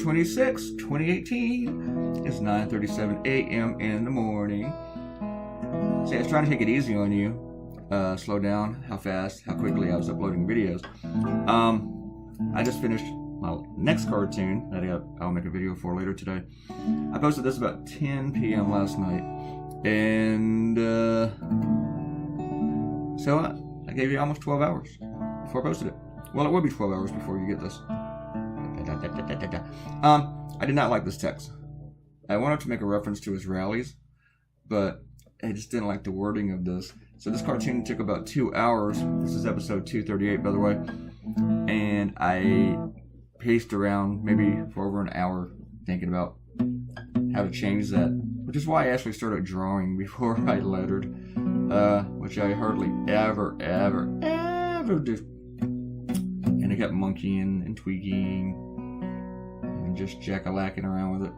26th, 2018. It's 9:37 a.m. in the morning. See, I was trying to take it easy on you. Slow down how quickly I was uploading videos. I just finished my next cartoon that I'll make a video for later today. I posted this about 10 p.m. last night. And so I gave you almost 12 hours before I posted it. Well, it will be 12 hours before you get this. I did not like this text. I wanted to make a reference to his rallies, but I just didn't like the wording of this. So this cartoon took about 2 hours. This is episode 238, by the way. And I paced around maybe for over an hour thinking about how to change that, which is why I actually started drawing before I lettered, which I hardly ever do. And I kept monkeying and tweaking and just jack-a-lacking around with it,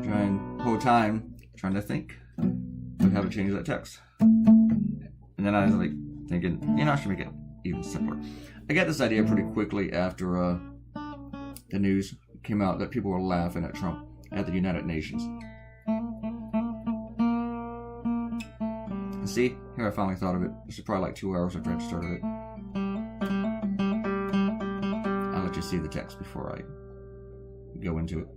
the whole time trying to think of how to change that text. And then I was like thinking, I should make it even simpler. I got this idea pretty quickly after the news came out that people were laughing at Trump at the United Nations. And see, here I finally thought of it. This is probably like 2 hours after I started it. I'll let you see the text before I go into it.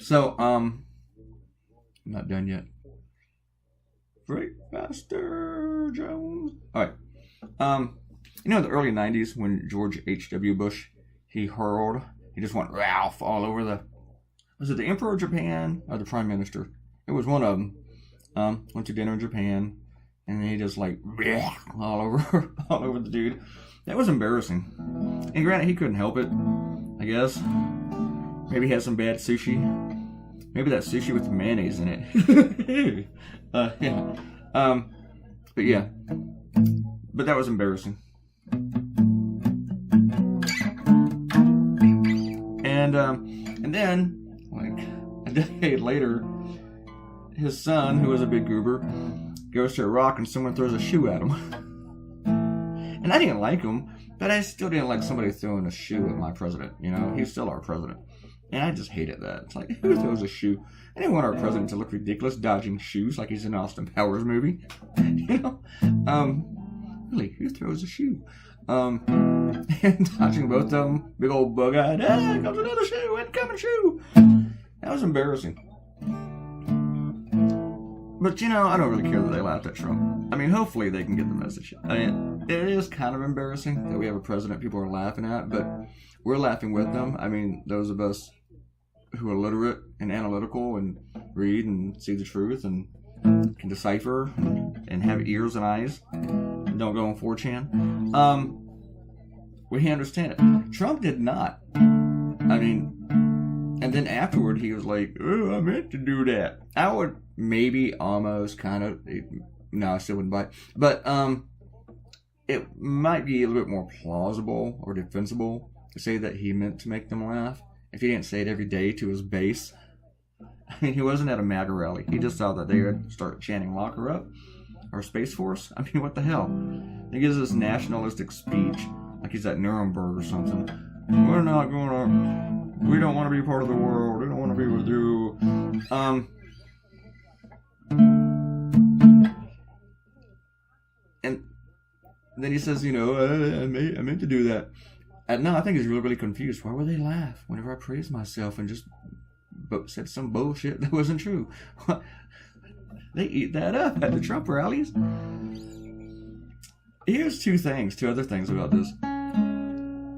So, I'm not done yet. Break faster, Jones. All right. In the early 90s when George H.W. Bush, he just went Ralph all over was it the Emperor of Japan or the Prime Minister? It was one of them. Went to dinner in Japan, and he just like all over the dude. That was embarrassing. And granted, he couldn't help it, I guess. Maybe he had some bad sushi. Maybe that sushi with the mayonnaise in it. Yeah. But yeah. But that was embarrassing. And then, like a decade later, his son, who was a big goober, goes to Iraq and someone throws a shoe at him. And I didn't like him, but I still didn't like somebody throwing a shoe at my president. He's still our president. And I just hated that. It's like, who throws a shoe? I didn't want our president to look ridiculous dodging shoes like he's in an Austin Powers movie. Really, who throws a shoe? And dodging both of them, big old bug-eyed, here comes another shoe, incoming shoe. That was embarrassing. But, I don't really care that they laughed at Trump. Hopefully they can get the message. It is kind of embarrassing that we have a president people are laughing at, but we're laughing with them. Those of us who are literate and analytical and read and see the truth and can decipher and have ears and eyes and don't go on 4chan, we understand it. Trump did not. And then afterward he was like, oh, I meant to do that. I would maybe almost kind of, no, I still wouldn't buy it. But it might be a little bit more plausible or defensible to say that he meant to make them laugh if he didn't say it every day to his base. He wasn't at a MAGA rally. He just thought that they would start chanting "Lock her up" or Space Force. What the hell? He gives this nationalistic speech like he's at Nuremberg or something. We're not gonna. We don't want to be part of the world. We don't want to be with you. And then he says, I meant to do that. No, I think he's really confused. Why would they laugh whenever I praised myself and just said some bullshit that wasn't true? They eat that up at the Trump rallies. Here's two other things about this.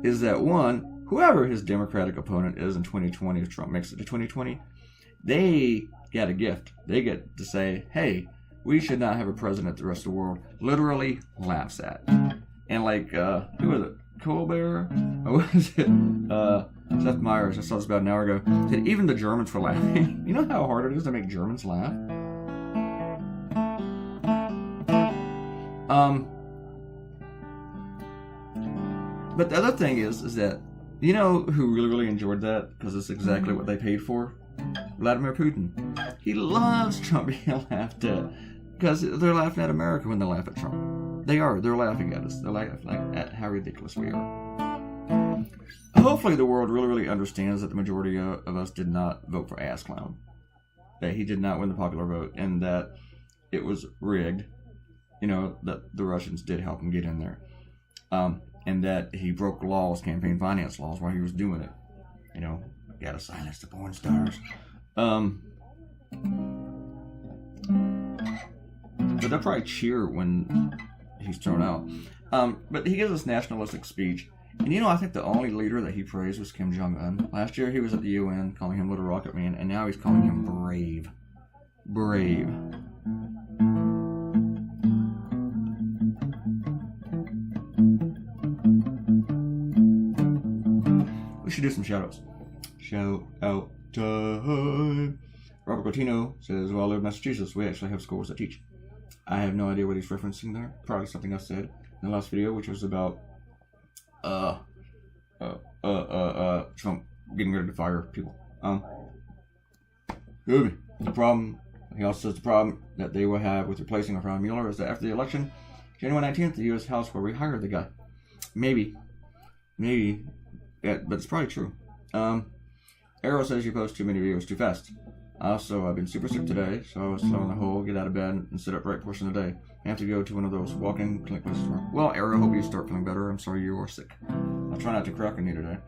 Is that one, whoever his Democratic opponent is in 2020, if Trump makes it to 2020, they get a gift. They get to say, hey, we should not have a president the rest of the world literally laughs at. And like, who was it? Colbert? Or was it? Seth Meyers, I saw this about an hour ago, said even the Germans were laughing. You know how hard it is to make Germans laugh? But the other thing is that You know who really enjoyed that? Because it's exactly what they paid for? Vladimir Putin. He loves Trump being laughed at. Because they're laughing at America when they laugh at Trump. They are. They're laughing at us. They're laughing at how ridiculous we are. Hopefully the world really understands that the majority of us did not vote for Ass Clown. That he did not win the popular vote. And that it was rigged. You know, that the Russians did help him get in there. And that he broke laws, campaign finance laws, while he was doing it. You know, gotta silence the porn stars. But they'll probably cheer when he's thrown out. But he gives this nationalistic speech. And you know, I think the only leader that he praised was Kim Jong-un. Last year he was at the UN calling him Little Rocket Man, and now he's calling him Brave. Brave. We should do some shout-outs. Shout-out time. Robert Gautino says, well, I live in Massachusetts. We actually have schools that teach. I have no idea what he's referencing there. Probably something I said in the last video, which was about Trump getting ready to fire people. The problem, he also says the problem that they will have with replacing Ron Mueller is that after the election, January 19th, the U.S. House will rehire the guy. Maybe, yeah, but it's probably true. Arrow says you post too many videos too fast. Also, I've been super sick today, so I was slow on the whole, get out of bed, and sit up right portion of the day. I have to go to one of those walk-in clinic places. Well, Arrow, hope you start feeling better. I'm sorry you are sick. I'll try not to crack on you today.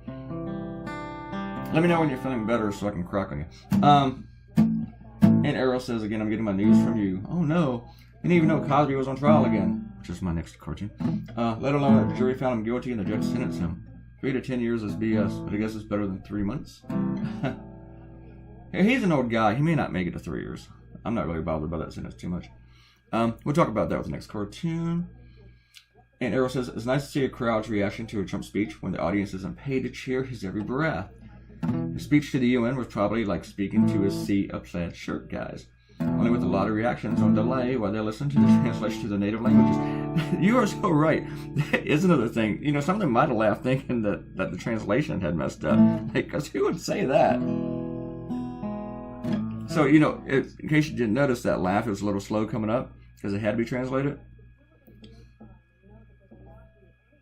Let me know when you're feeling better so I can crack on you. And Arrow says, again, I'm getting my news from you. Oh no, I didn't even know Cosby was on trial again, which is my next cartoon. Let alone that the jury found him guilty and the judge sentenced him. 3 to 10 years is BS, but I guess it's better than 3 months. He's an old guy. He may not make it to 3 years. I'm not really bothered by that sentence too much. We'll talk about that with the next cartoon. And Arrow says, it's nice to see a crowd's reaction to a Trump speech when the audience isn't paid to cheer his every breath. His speech to the UN was probably like speaking to a sea of plaid shirt guys. Only with a lot of reactions on delay while they listen to the translation to the native languages. You are so right. That is another thing. You know, some of them might have laughed thinking that the translation had messed up. Because who would say that? So, you know, in case you didn't notice, that laugh, it was a little slow coming up because it had to be translated.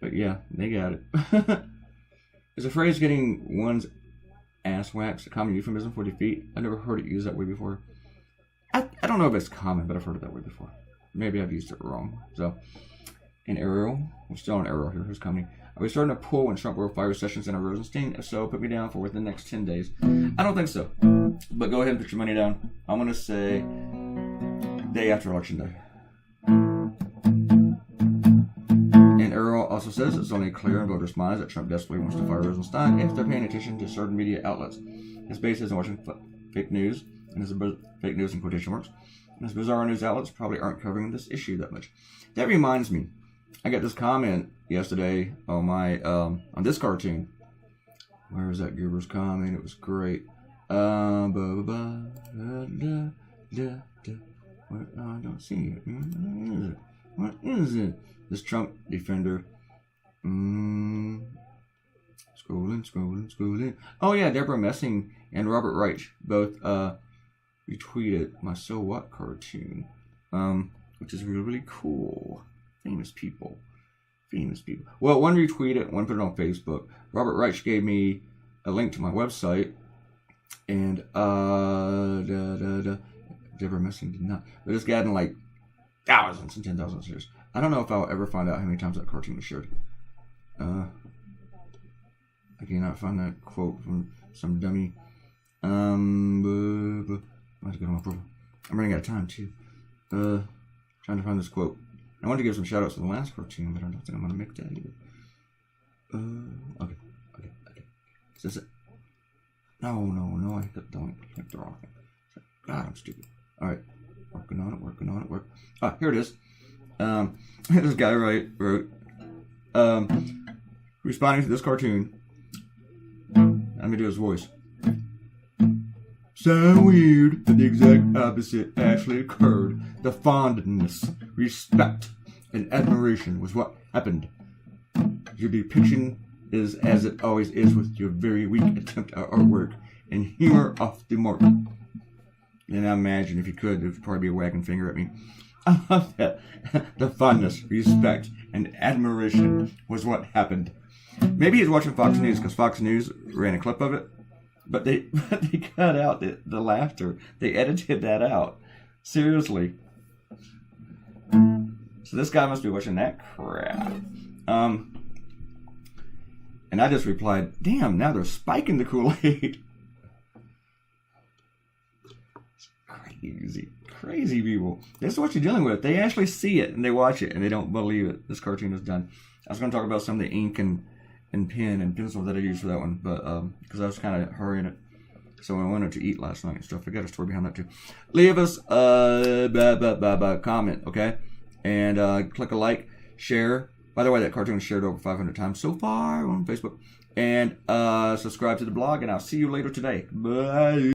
But yeah, they got it. Is the phrase getting one's ass waxed a common euphemism for defeat? I've never heard it used that way before. I don't know if it's common, but I've heard it that way before. Maybe I've used it wrong. So, in Arrow, we're still on Arrow here. Who's coming? Are we starting to pull when Trump will fire Sessions and Rosenstein? If so, put me down for within the next 10 days. I don't think so. But go ahead and put your money down. I'm going to say day after Election Day. And Arrow also says it's only clear in voters' minds that Trump desperately wants to fire Rosenstein if they're paying attention to certain media outlets. His base isn't watching fake news, and his fake news in quotation marks. And his bizarre news outlets probably aren't covering this issue that much. That reminds me, I got this comment yesterday on my on this cartoon. Where was that Goober's comment? It was great. I don't see it. What is it? This Trump defender. Scrolling. Oh yeah, Deborah Messing and Robert Reich both retweeted my So What cartoon, which is really cool. Famous people. Well, one retweeted, one put it on Facebook. Robert Reich gave me a link to my website, and Deborah Messing did not. But it's gotten like thousands and 10,000 shares. I don't know if I'll ever find out how many times that cartoon was shared. I cannot find that quote from some dummy. I have to go to my profile. I'm running out of time too. Trying to find this quote. I wanted to give some shout outs to the last cartoon, but I don't think I'm going to make that either. Okay. Is this it? No. I hit the wrong thing. God, I'm stupid. Alright. Working on it. Ah, here it is. This guy wrote, responding to this cartoon. Let me do his voice. So weird that the exact opposite actually occurred. The fondness, respect, and admiration was what happened. Your depiction is as it always is with your very weak attempt at artwork and humor off the mark. And I imagine if you could, there'd probably be a wagging finger at me. I love that. The fondness, respect, and admiration was what happened. Maybe he's watching Fox News because Fox News ran a clip of it, but they cut out the laughter. They edited that out. Seriously. So this guy must be watching that crap. And I just replied, damn, now they're spiking the Kool-Aid. Crazy people. This is what you're dealing with. They actually see it and they watch it and they don't believe it. This cartoon is done. I was going to talk about some of the ink and pen and pencil that I used for that one, but because I was kind of hurrying it. So I wanted to eat last night and stuff. I got a story behind that too. Leave us a comment, okay? And click a like, share. By the way, that cartoon is shared over 500 times so far on Facebook. And subscribe to the blog, and I'll see you later today. Bye.